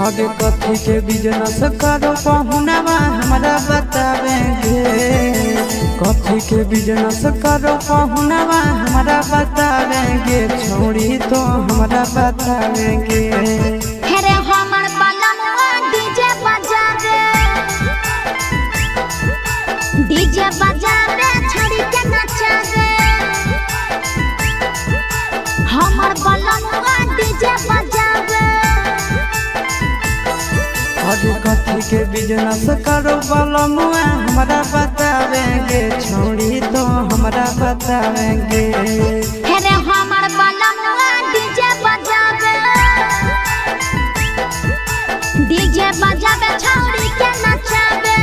आगे कथी के बिजनेस करो पहुनावा हमरा बतावेंगे। कथी के बिजनेस करो पहुनावा हमरा बतावेंगे। छोड़ी तो हमरा बतावेंगे। हेरे हमर बलमुआ डीजे बजावे छोड़ी के नचावे। हमर बलमुआ डीजे बजावे। आगे कथी के बिजनेस करो बलमुआ हमरा बतावेंगे। छोड़ी तो हमरा बतावेंगे। हेरे हमर बलमुआ डीजे बजावे छोड़ी के नचावे।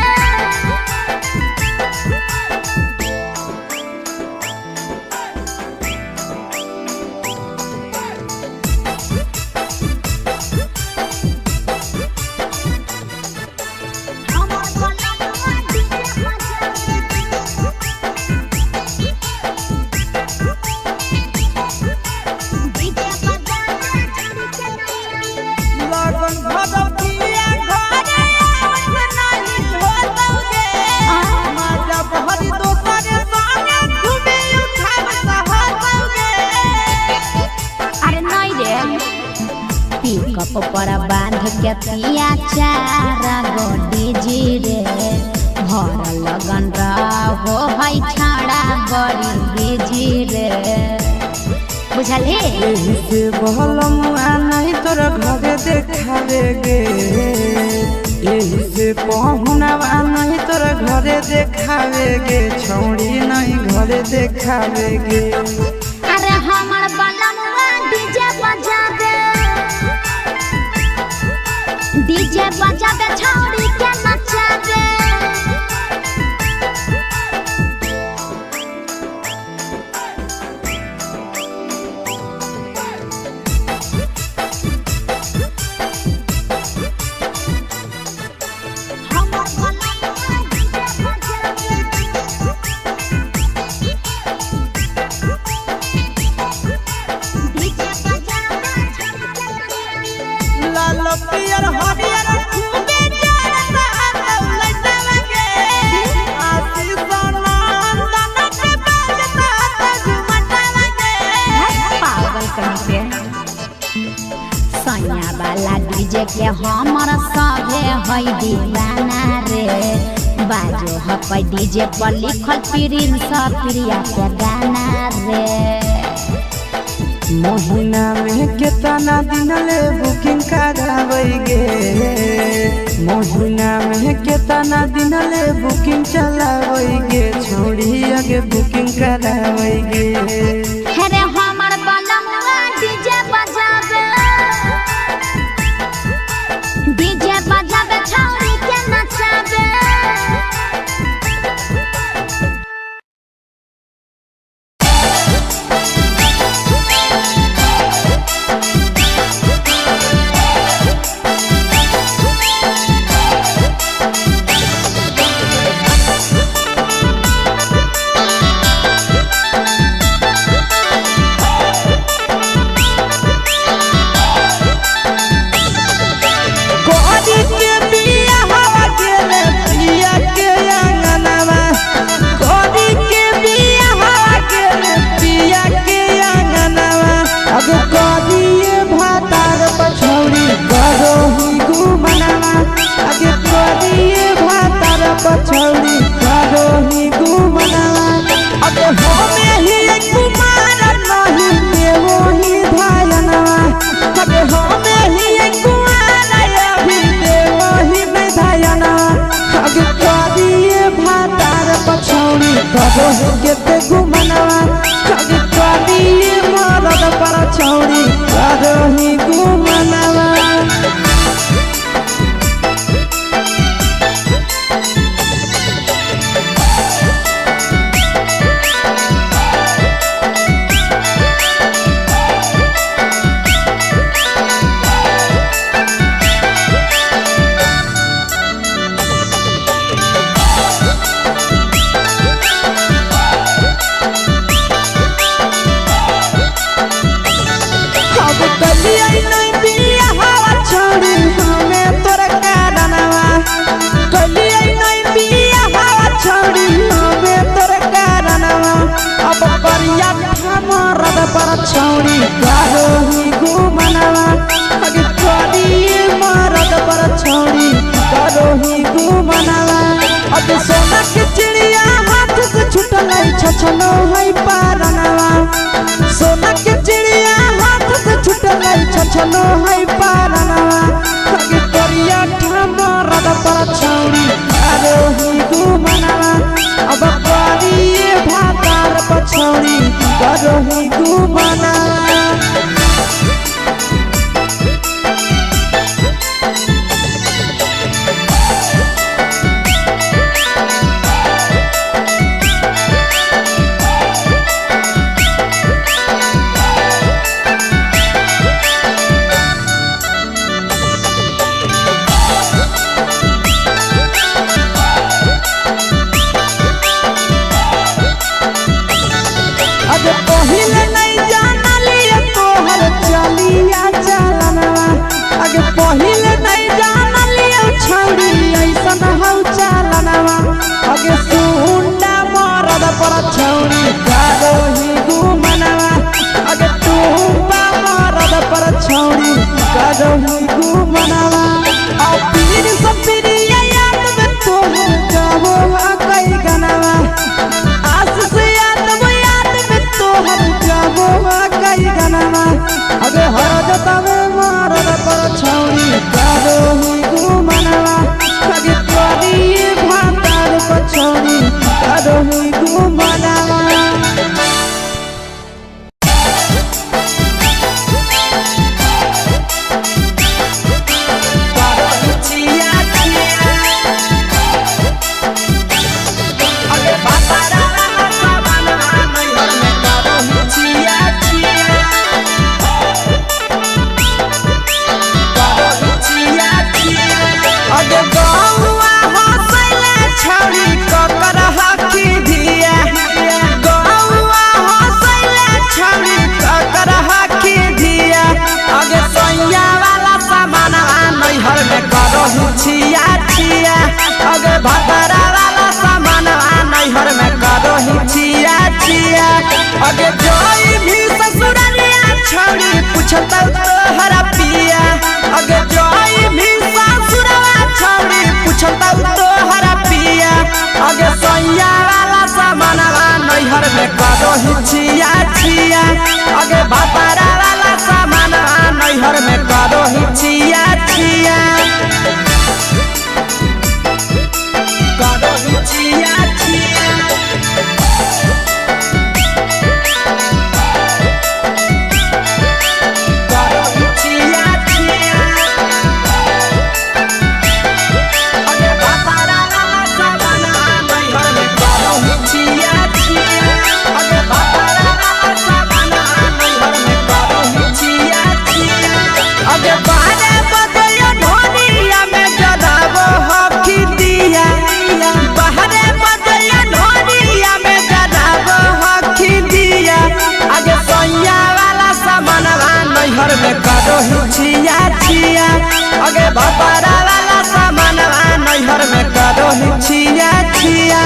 पर बांध के पिया चारा गोडी जी रे भर लगन रहो है छाड़ा बड़ी बीजी रे। बुझले यही से बलमुआ नहीं तोर घरे देखावेगे। यही से पहुनावा नहीं तोर घरे देखावेगे। छोड़ी नहीं घरे देखावेगे। अरे हमर बलमुआ डीजे बजावे छोड़ी के नचावे। सैया वाला डीजे के हमर सभे है दीवाना रे। बाजो है डीजे पर लिखल प्रिंस प्रिया के गाना रे। महीना में कितना दिन ले बुकिंग करावेगे। महीना में कितना दिन ले बुकिंग चलावेगे। छोड़ी आगे बुकिंग करावेगे। हेरे हमर बलमुआ डीजे बजावे छोड़ी के नचावे। पूछलो है पारनवा आगे करिया मरद पर छौड़ी करोही गुमनवा अब करिए भातार पर छौड़ी करोही गुमनवा पहिले नहीं जानलिए तोहर चलिया चलनवा आगे पहिले नहीं जानलिए छौड़ी ऐसन हौ चलनवा आगे सुंडा मरद पर छौड़ी करोही गुमनवा आगे टूपा मरद पर छौड़ी करोही गुमनवा आ पीर सब पीरिया याद में तोहर गावो कई गनवा आस से कई गनवा अगे हरद तवे मरद पर छौड़ी करोही गुमनवा अगे करिए भातार पर छौड़ी करोही गुमनवा छिया छिया अगे भतरा वाला सामान नैहर में करोही छिया छिया अगे जोई भी ससुरलिया छौड़ी पूछता तोहरा पिया अगे जोई भी ससुरवा छौड़ी पूछता तोहरा पिया अगे सैया वाला सामान नैहर में करोही छिया छिया अगे भतरा वाला सामान नैहर में करोही छिया छिया में करोही छिया छिया अगे भतरा वाला सामान नैहर में करोही छिया छिया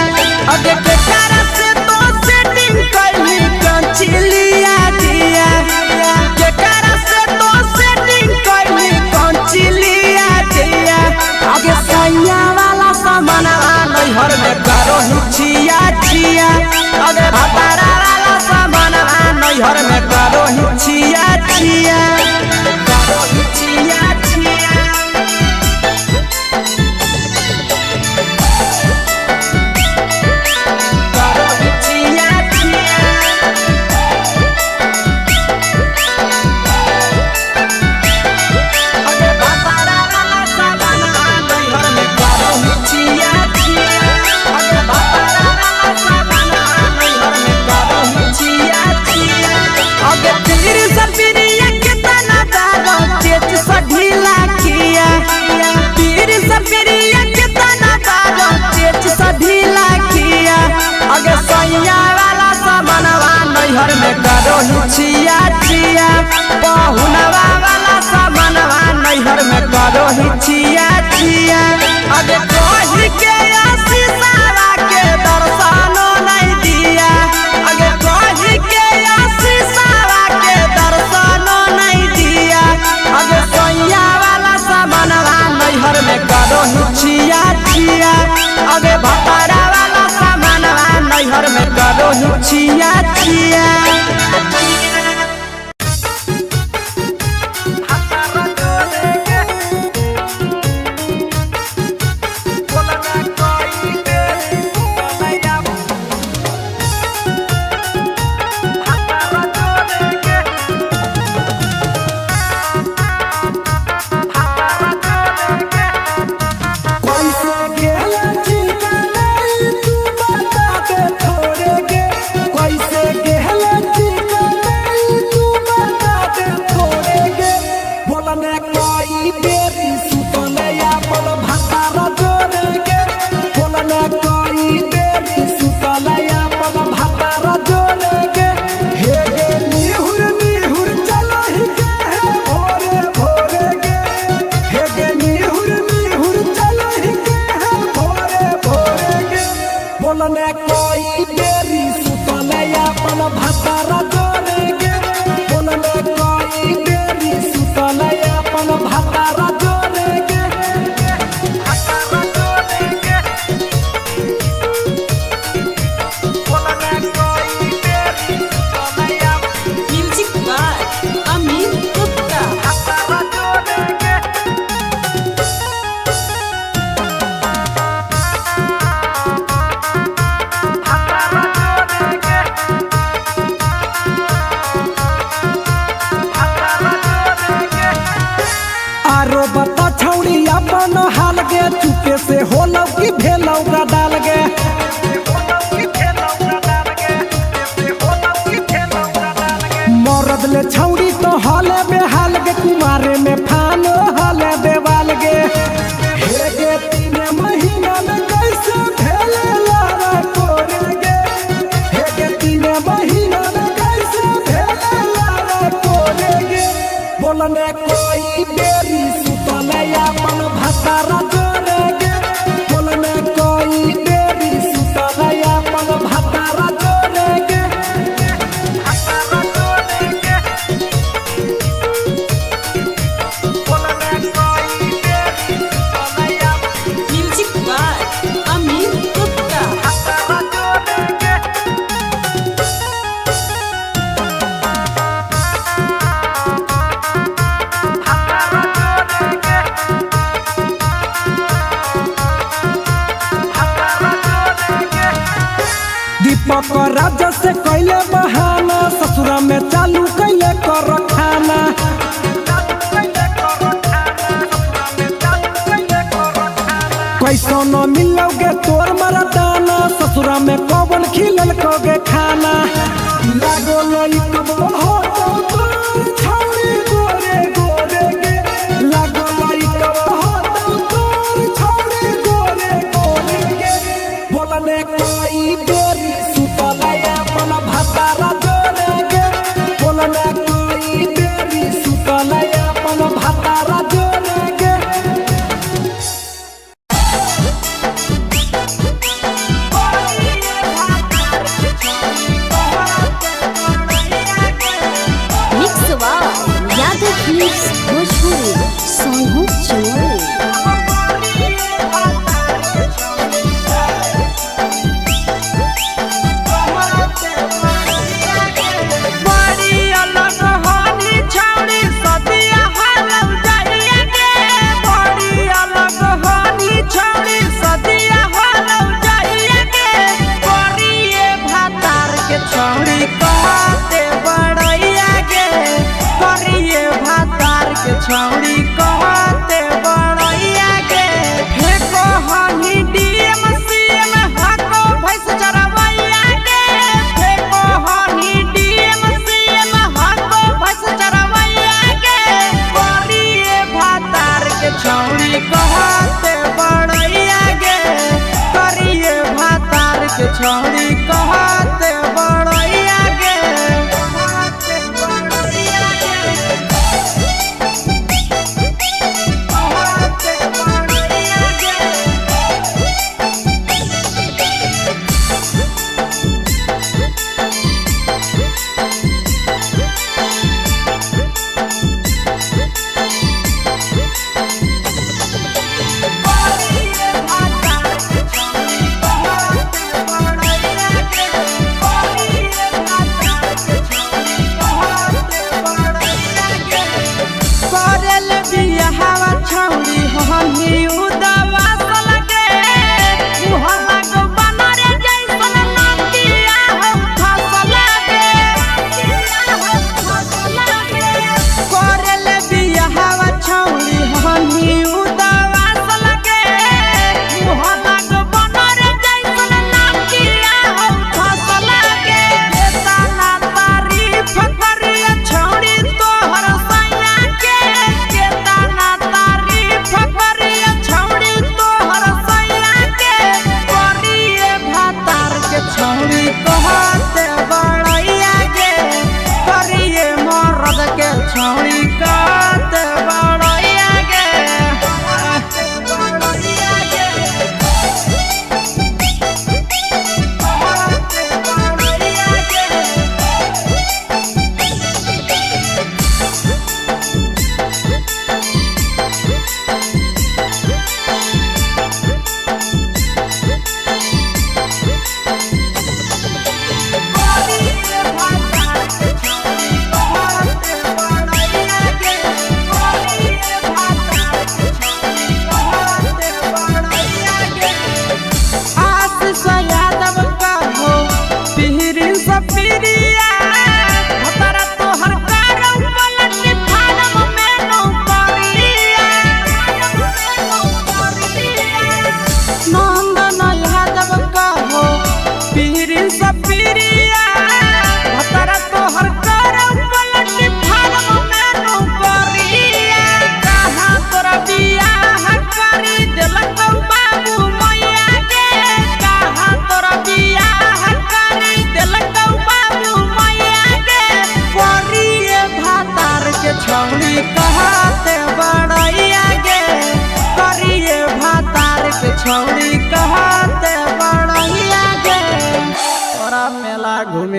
अगे के कारण से तो सेटिंग कइली कंचिलिया दिया के कारण से तो सेटिंग कइली कंचिलिया दिया अगे सैया वाला सामान नैहर में करोही छिया छिया अगे भतरा वाला सामान नैहर में करोही छिया छिया करोही छिया छिया करोही छिया छिया अगे भतरा वाला सामान नैहर में करोही छिया छिया अगे भतरा वाला सामान नैहर में करोही छिया छिया अगे तीर सपिरिया कितना दादा तेज सढीला किया तीर सपिरिया कितना दादा तेज सढीला किया अगे सैया वाला सामानवा नैहर में करोही छिया छिया पहुनवा वाला सामानवा नैहर में करोही छिया छिया अगे कहि के आशीषवा के दर्शनो नहीं दिया अगे कहि के आशीषवा के दर्शनो नहीं दिया अगे सैया वाला सामानवा नैहर में करोही छिया छिया अगे भतरा वाला सामानवा नैहर में करोही छिया छिया बोलने कोई बेरी सुतले अपन भातार जोरे के बोलने कोई बेरी सुतले अपन भातार जोरे के हे गे निहुर निहुर चलहि के है भोरे भोरे के हे गे निहुर निहुर चलहि के है भोरे भोरे के बोलने कोई बेरी सुतले अपन भातार जोरे के बोलने कोई बेरी सुतले अपन भातार जोरे के भातार जोरे के बोलने कोई बेरी सुतले अपन म्यूजिक बाय अमित गुप्ता। भातार जोरे के आरो बता छौड़ी अपन हाल गे चुपे से होलौ की भेलौ का डाल गे मरद ले छौड़ी तो हले बेहाल गे कुमारे में फान हले देवाल गे हे गे 3 महीना में कैसे भेले लारा कोरे गे हे गे 3 महीना में कैसे भेले लारा कोरे गे बोलने कोई बेरी सुतले अपन भातार जोरे गे बोलने कोई बेरी सुतले अपन भातार जोरे गे भातार जोरे गे बोलने कोई बेरी सुतले अपन म्यूजिक बाय अमित गुप्ता। भातार जोरे गे दीपक राजा से कैले बहाना ससुरा में चालू कैले कर खाना कैसो न मिलोगे तोर मरदाना ससुरा में कौन खिलल कोगे खाना लागो लई कब हो तोर छौड़ी गोरे गोरे गे लागो लई कब हो तोर छौड़ी गोरे गोरे गे बोलने कोई बेरी सुतले अपन भातार जोरे गे बोलने कोई बेरी सुतले अपन भातार जोरे गे mix by Yadav films Bhojpuri Sonu चोरी। बड़ी अलग होनी छौड़ी सदिया हालौ जाइए गे बड़ी अलग होनी छौड़ी सदिया हालौ जाइए गे करिए भातार के छौड़ी कहते बड़ैया गे करिए भातार के छौड़ी कहते बड़ैया गे हे कहनी डीएम सीएम हको भैंस चरवैया गे हे कहनी डीएम सीएम हको भैंस चरवैया गे करिए भातार के छौड़ी कहते बड़ैया गे करिए भातार के छौड़ी कहते बड़ैया गे कहते बड़ैया गे कहते बड़ैया गे करिए भातार के छौड़ी कहते बड़ैया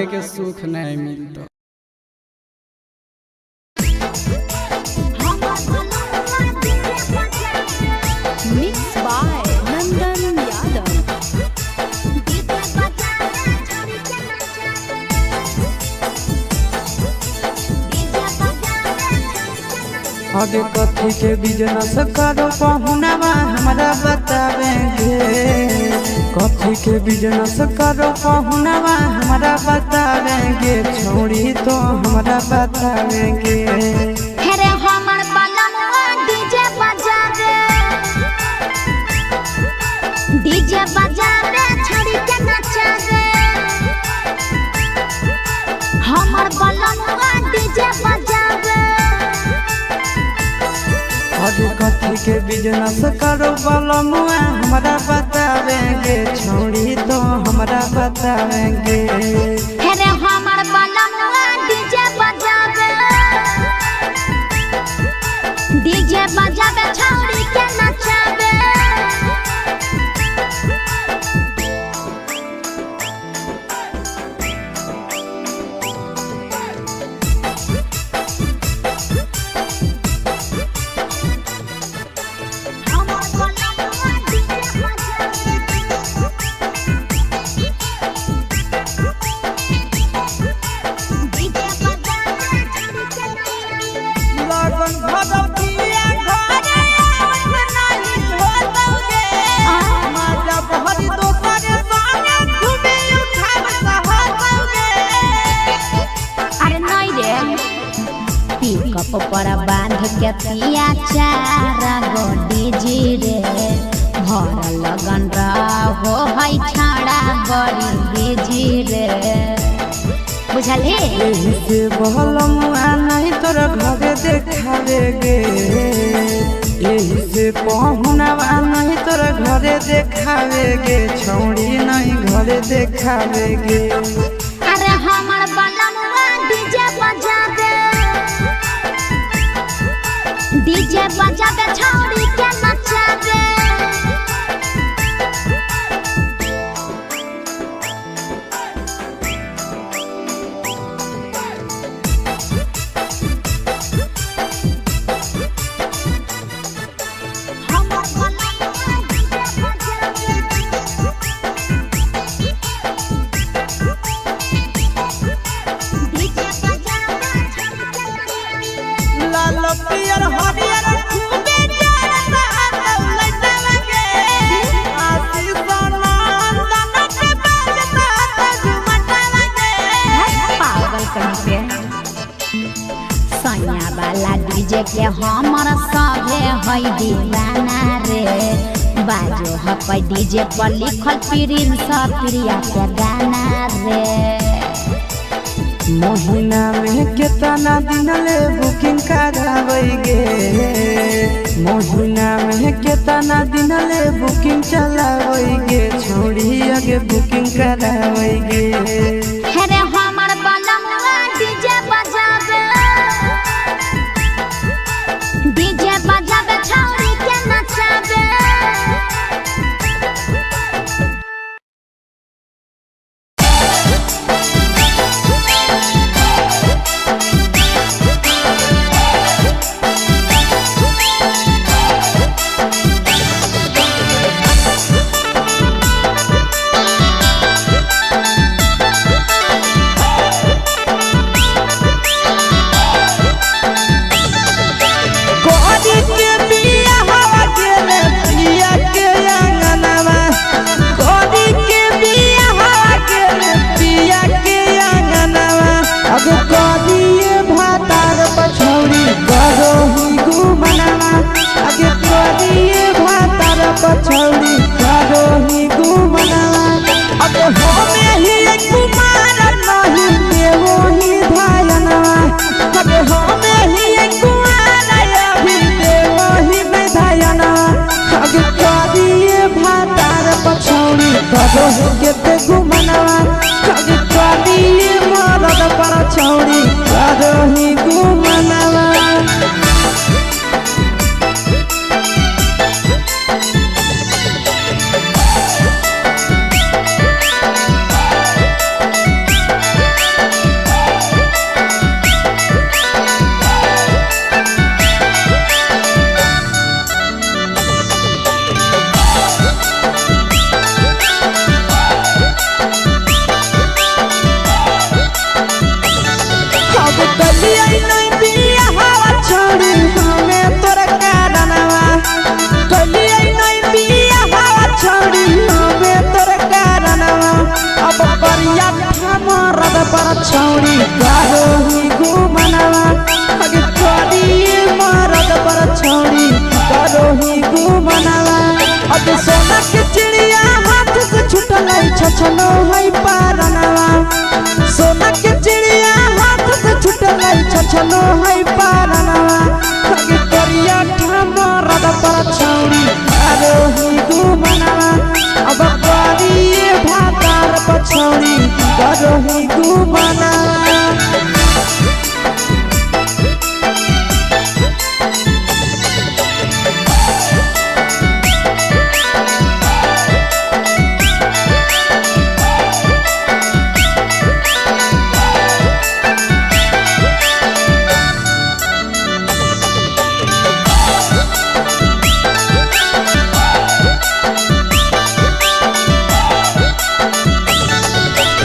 आगे के सुख नहीं मिलता। Mixed by Nandan Yadav. आगे कथी के बिजनेस करो पहुनावा हमरा बतावेंगे। कथी के बिजनेस करो पहुनावा हमरा बतावेंगे। छोड़ी तो हमरा बतावेंगे। हेरे हमर बलमुआ डीजे बजावे छड़ी के नचावे। हमर बलमुआ डीजे बजावे। आगे कथी के बिजनेस करो बलमुआ हमरा बतावेंगे। छोड़ी तो हमरा बतावेंगे। हेरे हमर बलमुआ डीजे बजावे छड़ी के नचावे। लगन भदौतिया घरे नहीं होतौगे। माजा बहरी दोसर संगे घूमे उठाव सहतौगे। अरे नहीं रे पिकअप पर बांध के पिया चार गो डीजी रे। भर लगन रहो है छाड़ा बड़ी डीजी रे। बुझल हे एही से बहलमुआ नहीं तोर घरे देखावेगे। एही से पहुनावा नहीं तोर घरे देखावेगे। छौड़ी नहीं घरे देखावेगे। अरे हमर बलमुआ डीजे बजावे छौड़ी के नचावे। हमर बलमुआ डीजे लाल पियर हरियर खूबे जरता दौलत लगे। आशीष नंदन के बजता झुमटा लगे। पागल कहीं पे सैया वाला डीजे के हमर सभे है दीवाना रे। बाजो हपै डीजे पर लिखल प्रिंस प्रिया के गाना रे। महीना में कितना दिन ले बुकिंग करावेगे। महीना में कितना दिन ले बुकिंग चलावेगे। छोड़ी आगे बुकिंग करावेगे। हेरे हमर बलमुआ डीजे बजावे छौड़ी के नचावे। पछौड़ी करो ही घूमना। अब हमें ही कुमार नहीं देवो ही धायना। अब हमें ही कुमार अभी देवो ही धायना। अब करिए भातार पछौड़ी करो ही केते घूमना। अब करिए मरद पछौड़ी करो ही घूमना। छौड़ी करो ही घुमनवा आगे करिए मरद पर छौड़ी करो ही घुमनवा अब सोना के चिड़िया हाथ से छूटल छछनो है पारनवा सोना के चिड़िया हाथ से छूटल छछनो है पारनवा आगे करिया मरद पर छौड़ी करो ही घुमनवा अब करिए भातार पर छौड़ी करो ही घुमनवा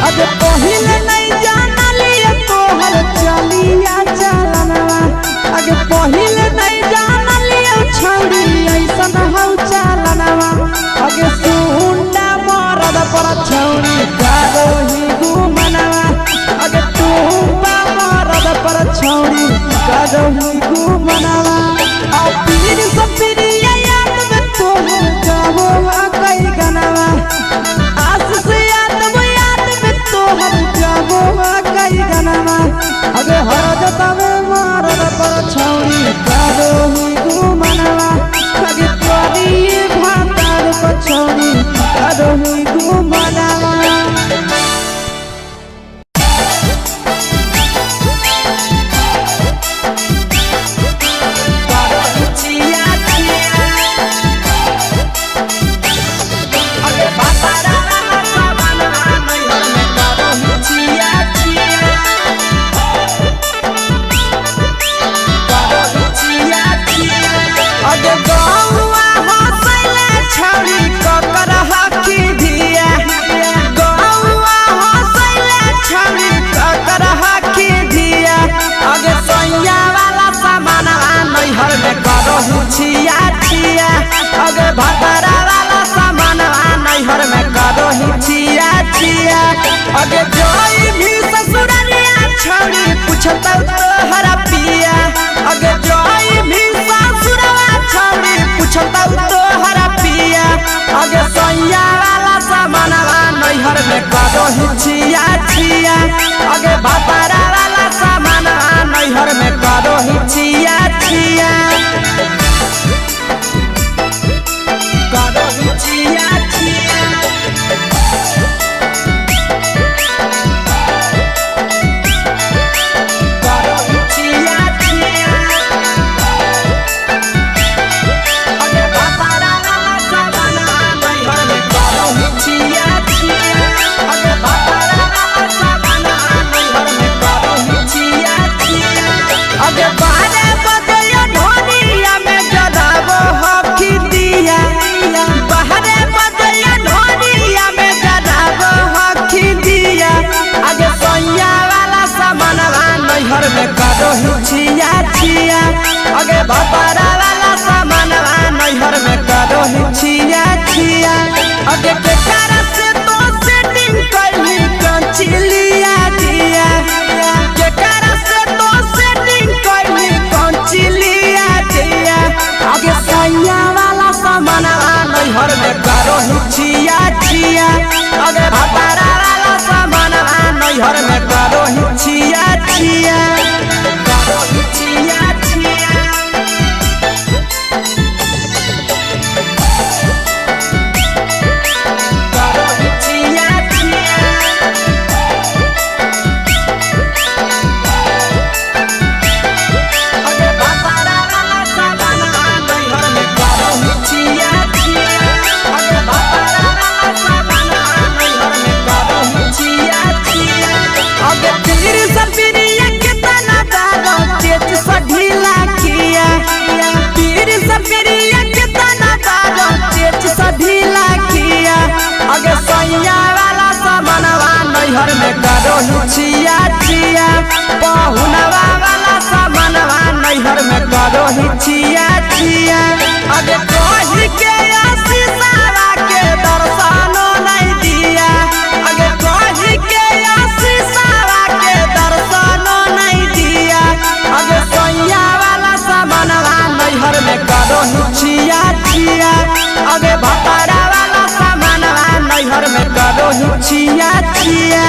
अगे पहिले नहीं जानलिए तोहर चलिया चलनवा अगे पहिले नहीं जानलिए छौड़ी ऐसन हौ चलनवा अगे सुंडा मरद पर छौड़ी करो ही घुमनवा अगे टूबा मरद पर छौड़ी करो ही घुमनवा आ पीर सब पीरिया याद में तोहर गावो कई गनवा आस से तोहर जाबो कई गनवा अगे हर जतवे मरद पर छौड़ी करो ही घुमनवा अगे करिए भातार पर छौड़ी करो ही घुमनवा अगे भातारा वाला सामान नैहर में करो ही छिया छिया अगे जोई भी ससुरलिया छौड़ी पूछता तोहरा पिया अगे जोई भी ससुरवा छौड़ी पूछता तोहरा पिया अगे सैया वाला सामान नैहर में करो ही छिया छिया अगे भातारा वाला सामान नैहर में करो ही छिया छिया करो ही छिया छिया अगे भातारा वाला सामान नैहर में करो ही छिया छिया अगे के कारण से तो सेटिंग करनी कंचिलिया दिया के कारण से तो सेटिंग करनी कंचिलिया दिया अगे सैया वाला सामान नैहर में करो ही छिया छिया अगे भातारा वाला सामान नैहर में करो ही छिया छिया नैहर में करो ही छिया छिया पहुनवा वाला सामानवा नैहर में करो ही छिया छिया अगे कही के आशीषवा के दर्शनो नहीं दिया अगे कही के आशीषवा के जिया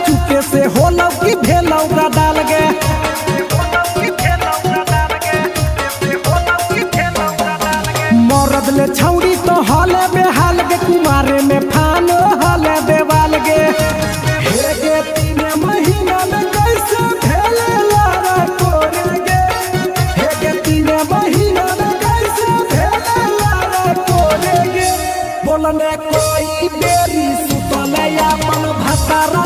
चुपे से होलौ की भेलौ का डाल गे मरद ले छौड़ी तो हले बेहाल गे कुमारे में फान हले देवाल गे हे गे 3 महीना में कैसे भेले लारा कोरे गे हे गे 3 महीना में कैसे भेले लारा कोरे गे बोलने कोई बेरी सुतले अपन भतारा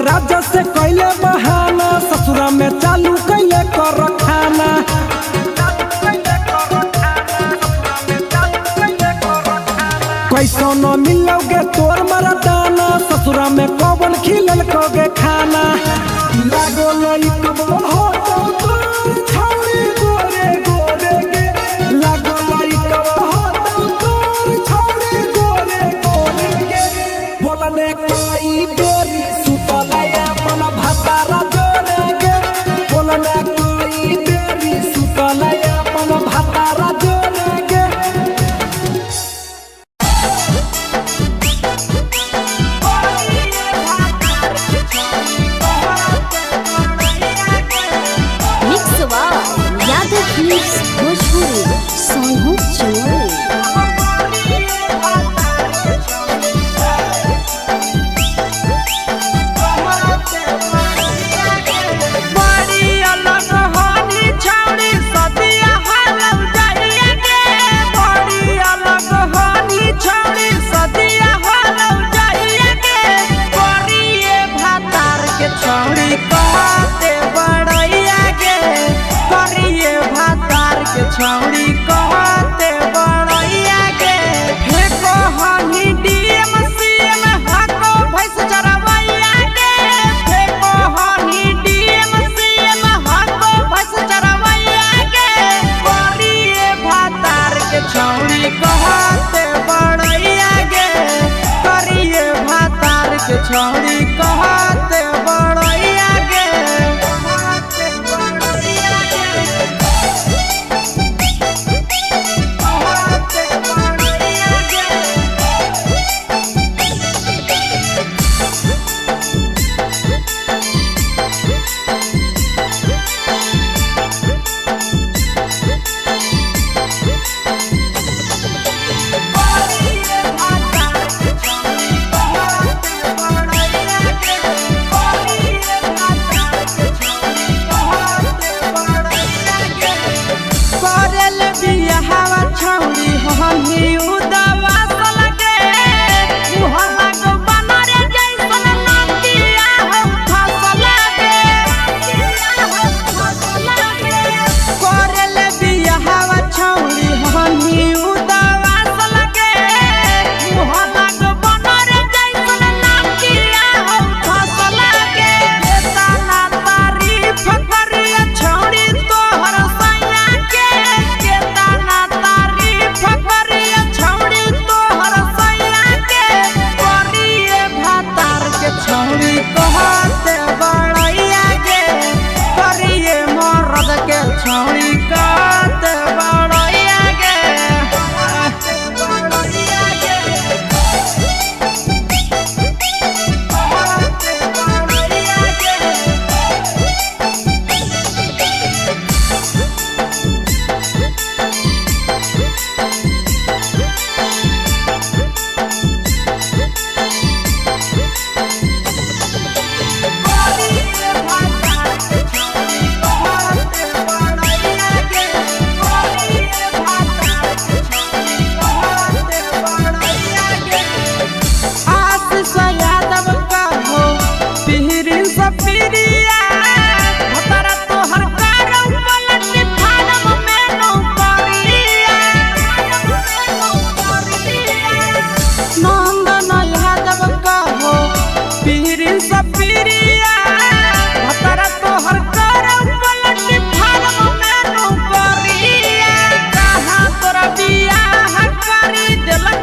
राजा से कैले बहाना ससुरा में चालू कैले कर खाना कैसो न मिलोगे तोर मरदाना ससुरा में कौन खिलल कोगे खाना लागो लइक हो तो तोर छौरी गोरे गोरे गे लागो लइक हो तो तोर छौरी गोरे गोरे गे बोलने कोई बेरी सुतलया मन भतारा जोरे गे बोलने कोई बेरी सुतलया मन भतारा जोरे गे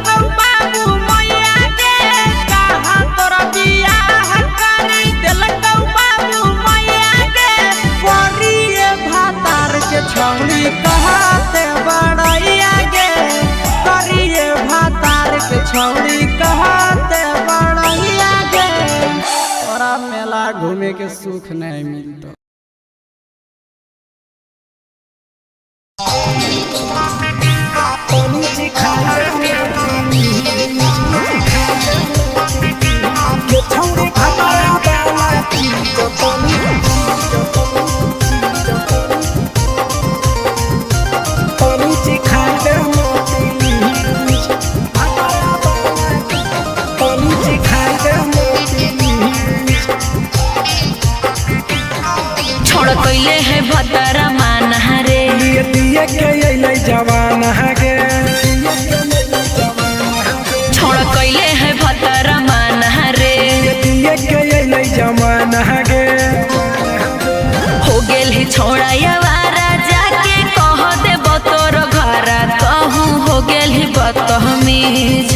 कौ बाबू मैया के कहा तोरा बियाह करी दिल कौ बाबू मैया के करिए भातार के छौड़ी कहते बड़ैया गे करिए भातार के छौड़ी कहते बड़ैया गे तोरा मेला घूमे के सुख नहीं मिलता। छोड़ कैले है भतरा माना रे दिए के अइलै जवान गे छोड़ कैले है भतरा माना रे दिए के अइलै जवान गे हो गेल ही छोड़ा यावारा जाके कह देब तोर घर कहूँ हो गेल ही बदतमीज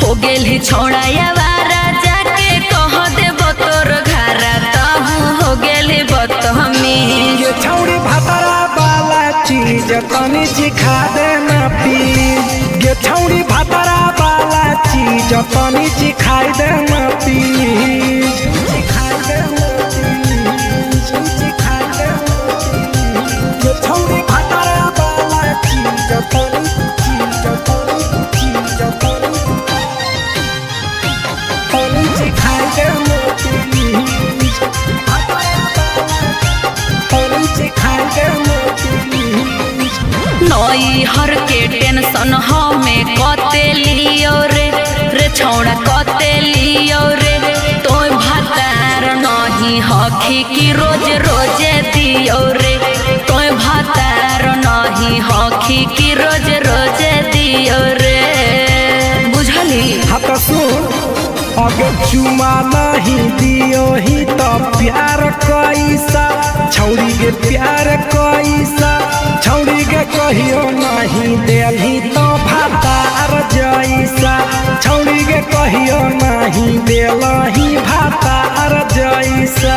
हो गेल ही छोड़ा यावारा जाके कह देब तोर घर कहूँ हो गेल ही बदतमीज ये छौड़ी भातरा वाला चीज तनी सिखा देना प्लीज ये छौड़ी भातरा वाला चीज तनी सिखाई देना प्लीज सिखाई देना प्लीज सिखाई देना प्लीज ये छौड़ी भातरा वाला चीज तनी सिखाई देना प्लीज सिखाई देना प्लीज नई हर के टेंशन हमें कते लियो रे छौड़ा कते लियो रे तो भातार नहीं हखी की रोज रोजे दियो रे तो भातार नहीं हखी की रोज रोजे दियो रे बुझली। हाँ तो सुन अगर चुमा नहीं दियो ही तो प्यार कैसा छौड़ी के प्यार कैसा छौड़ी के कहियो नहीं देली तो भातार जैसा छौड़ी के कहियो नहीं देलही भातार जैसा।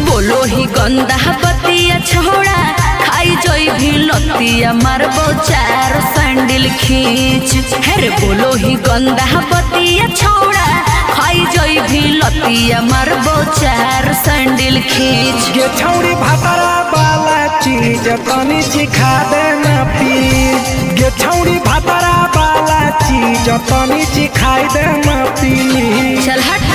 बोलो ही गंदा बतिया छोड़ा खाई जोई भी लतिया मारबो चार सैंडल खींच हेरे बोलो ही गंदा बतिया छोड़ा खाई जोई भी लतिया मारबो चार सैंडल खींच ये छौड़ी भातरा वाला चीज तनी सिखा देना प्लीज ये छौड़ी भातरा वाला चीज तनी सिखाई देना प्लीज चल हट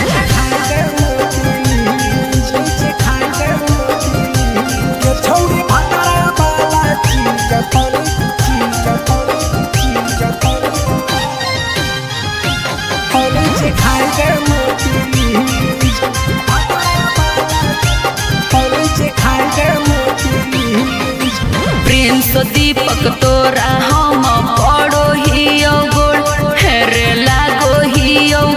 छौड़ी भातरा वाला चीज तनी सिखाई देना प्लीज सिखाई देना प्लीज प्रिंस दीपक तोरा हम पड़ो ही गोड़ हेरे लागो ही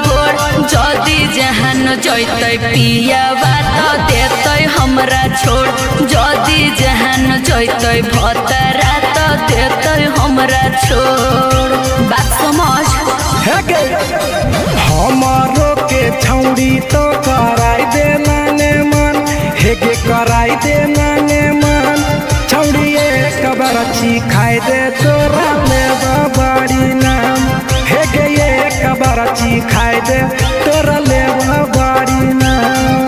गोड़ जदी जहान जैते पिया बात देते हमरा छोड़ जदी जहान जैते भतरा तो देते हमरा छोड़ बात समझ हमारो के छौड़ी तो कराई देना ने मन हेगे कराई देना ने मन छौड़ी एक बरछी खाई दे तोरा लेवा बड़ी नाम हेगे एक बरछी खाई दे तोरा लेवा बड़ी नाम।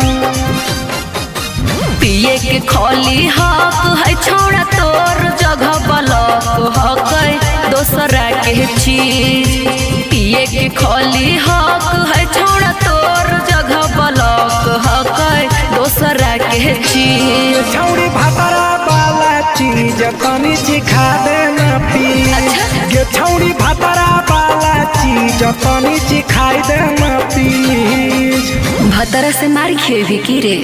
पिए के खोली हक है छोड़ा तोर जगह बलक हक दोसरा के चीज पिए के खोली हक है छोड़ा तोर जगह बलक हक दोसरा के चीज छौड़ी भातरा वाला चीज तनी सिखा देना प्लीज ये छौड़ी भातरा वाला चीज तनी सिखाई देना प्लीज। भतरा से मार खेवी की रे।